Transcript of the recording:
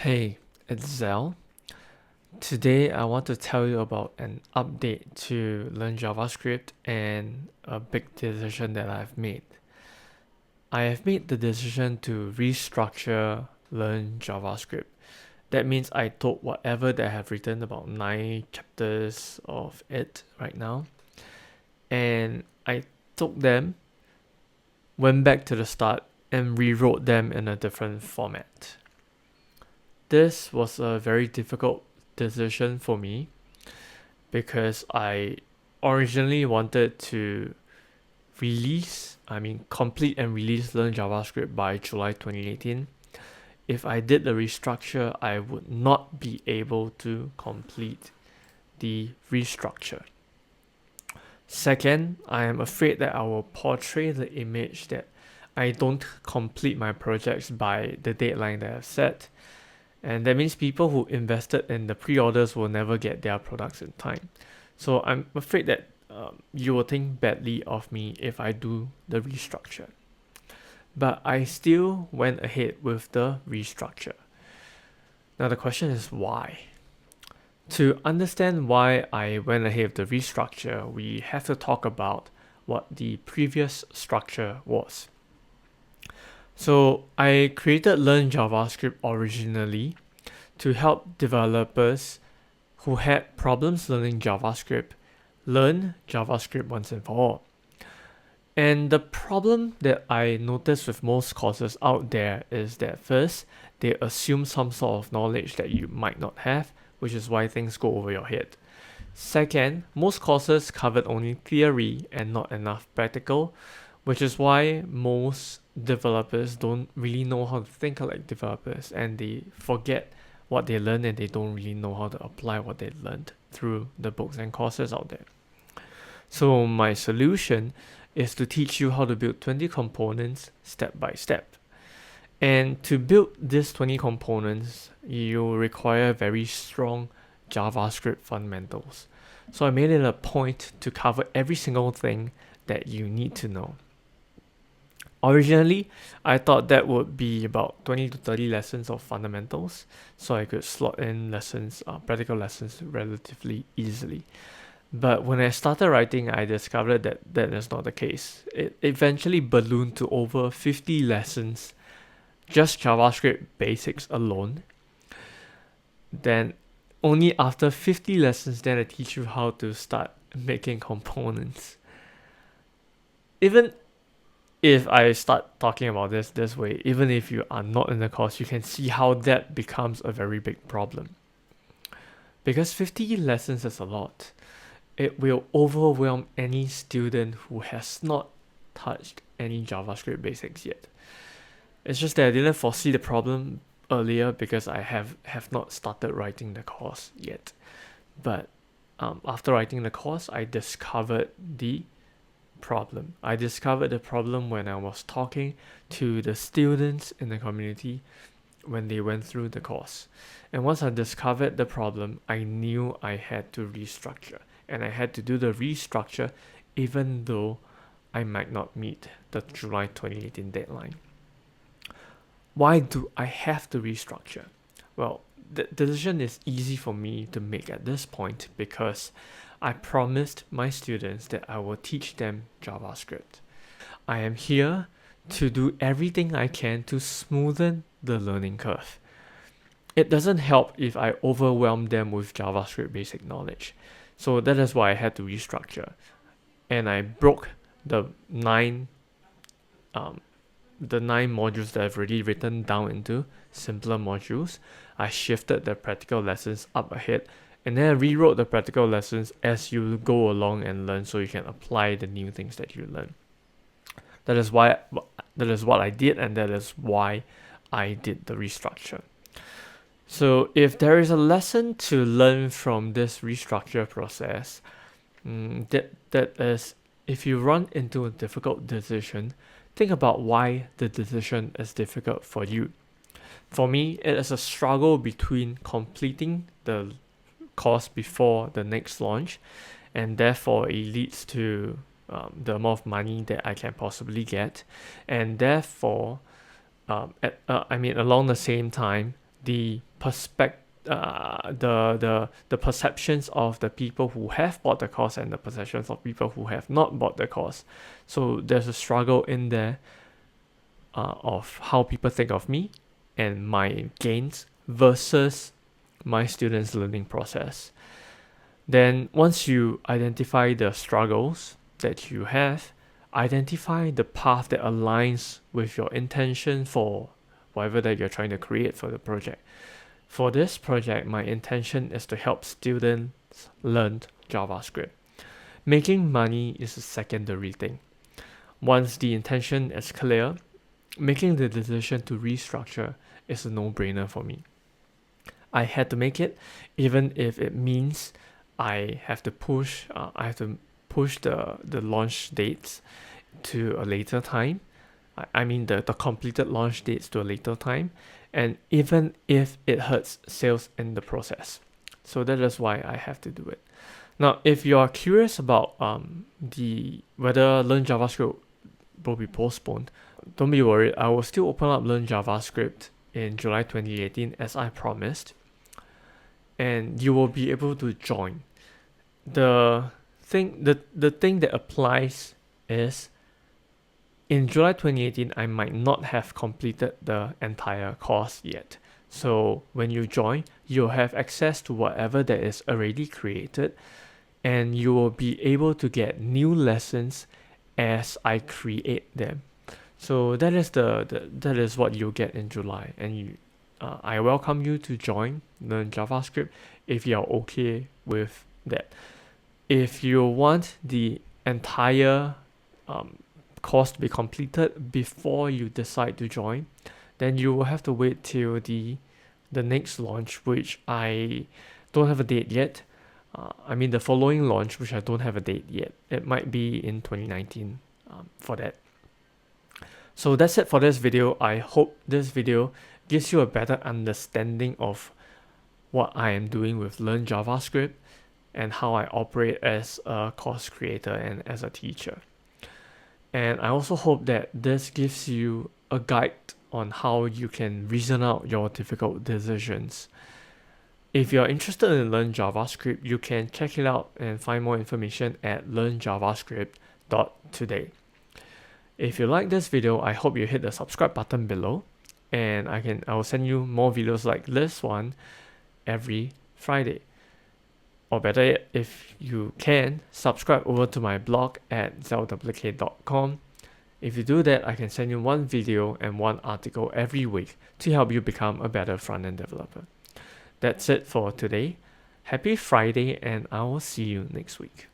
Hey, it's Zell. Today I want to tell you about an update to Learn JavaScript and a big decision that I've made. I have made the decision to restructure Learn JavaScript. That means I took whatever that I have written, about 9 chapters of it right now, and I took them, went back to the start, and rewrote them in a different format. This was a very difficult decision for me because I originally wanted to complete and release Learn JavaScript by July 2018. If I did the restructure, I would not be able to complete the restructure. Second, I am afraid that I will portray the image that I don't complete my projects by the deadline that I've set. And that means people who invested in the pre-orders will never get their products in time. So I'm afraid that you will think badly of me if I do the restructure. But I still went ahead with the restructure. Now the question is why? To understand why I went ahead with the restructure, we have to talk about what the previous structure was. So I created Learn JavaScript originally to help developers who had problems learning JavaScript learn JavaScript once and for all. And the problem that I noticed with most courses out there is that first, they assume some sort of knowledge that you might not have, which is why things go over your head. Second, most courses covered only theory and not enough practical, which is why most developers don't really know how to think like developers, and they forget what they learn and they don't really know how to apply what they learned through the books and courses out there. So my solution is to teach you how to build 20 components step by step. And to build these 20 components, you require very strong JavaScript fundamentals. So I made it a point to cover every single thing that you need to know. Originally, I thought that would be about 20 to 30 lessons of fundamentals, so I could slot in practical lessons relatively easily. But when I started writing, I discovered that that is not the case. It eventually ballooned to over 50 lessons, just JavaScript basics alone. Then only after 50 lessons, then I teach you how to start making components. Even if I start talking about this way, even if you are not in the course, you can see how that becomes a very big problem. Because 50 lessons is a lot. It will overwhelm any student who has not touched any JavaScript basics yet. It's just that I didn't foresee the problem earlier because I have not started writing the course yet. But after writing the course, I discovered the problem. I discovered the problem when I was talking to the students in the community when they went through the course. And once I discovered the problem, I knew I had to restructure. And I had to do the restructure even though I might not meet the July 2018 deadline. Why do I have to restructure? Well, the decision is easy for me to make at this point because I promised my students that I will teach them JavaScript. I am here to do everything I can to smoothen the learning curve. It doesn't help if I overwhelm them with JavaScript basic knowledge. So that is why I had to restructure. And I broke the nine modules that I've already written down into simpler modules. I shifted the practical lessons up ahead, and then I rewrote the practical lessons as you go along and learn, so you can apply the new things that you learn. That is what I did, and that is why I did the restructure. So if there is a lesson to learn from this restructure process, that is, if you run into a difficult decision, think about why the decision is difficult for you. For me, it is a struggle between completing the course before the next launch, and therefore it leads to the amount of money that I can possibly get, and therefore, along the same time, the the perceptions of the people who have bought the course and the perceptions of people who have not bought the course. So there's a struggle in there of how people think of me and my gains versus my students' learning process. Then once you identify the struggles that you have, identify the path that aligns with your intention for whatever that you're trying to create for the project. For this project, my intention is to help students learn JavaScript. Making money is a secondary thing. Once the intention is clear, making the decision to restructure is a no-brainer for me. I had to make it, even if it means I have to push the launch dates to a later time. I mean the completed launch dates to a later time, and even if it hurts sales in the process. So that is why I have to do it. Now, if you are curious about whether Learn JavaScript will be postponed, don't be worried. I will still open up Learn JavaScript in July 2018 as I promised, and you will be able to join. The thing that applies is in July 2018, I might not have completed the entire course yet. So when you join, you'll have access to whatever that is already created, and you will be able to get new lessons as I create them. So that is what you'll get in July, and I welcome you to join Learn JavaScript if you're okay with that. If you want the entire course to be completed before you decide to join, then you will have to wait till the next launch, which I don't have a date yet. I mean the following launch, which I don't have a date yet. It might be in 2019 for that. So that's it for this video. I hope this video gives you a better understanding of what I am doing with Learn JavaScript and how I operate as a course creator and as a teacher. And I also hope that this gives you a guide on how you can reason out your difficult decisions. If you're interested in Learn JavaScript, you can check it out and find more information at learnjavascript.today. If you like this video, I hope you hit the subscribe button below, and I will send you more videos like this one every Friday. Or better yet, if you can, subscribe over to my blog at zelwk.com. If you do that, I can send you one video and one article every week to help you become a better front-end developer. That's it for today. Happy Friday, and I will see you next week.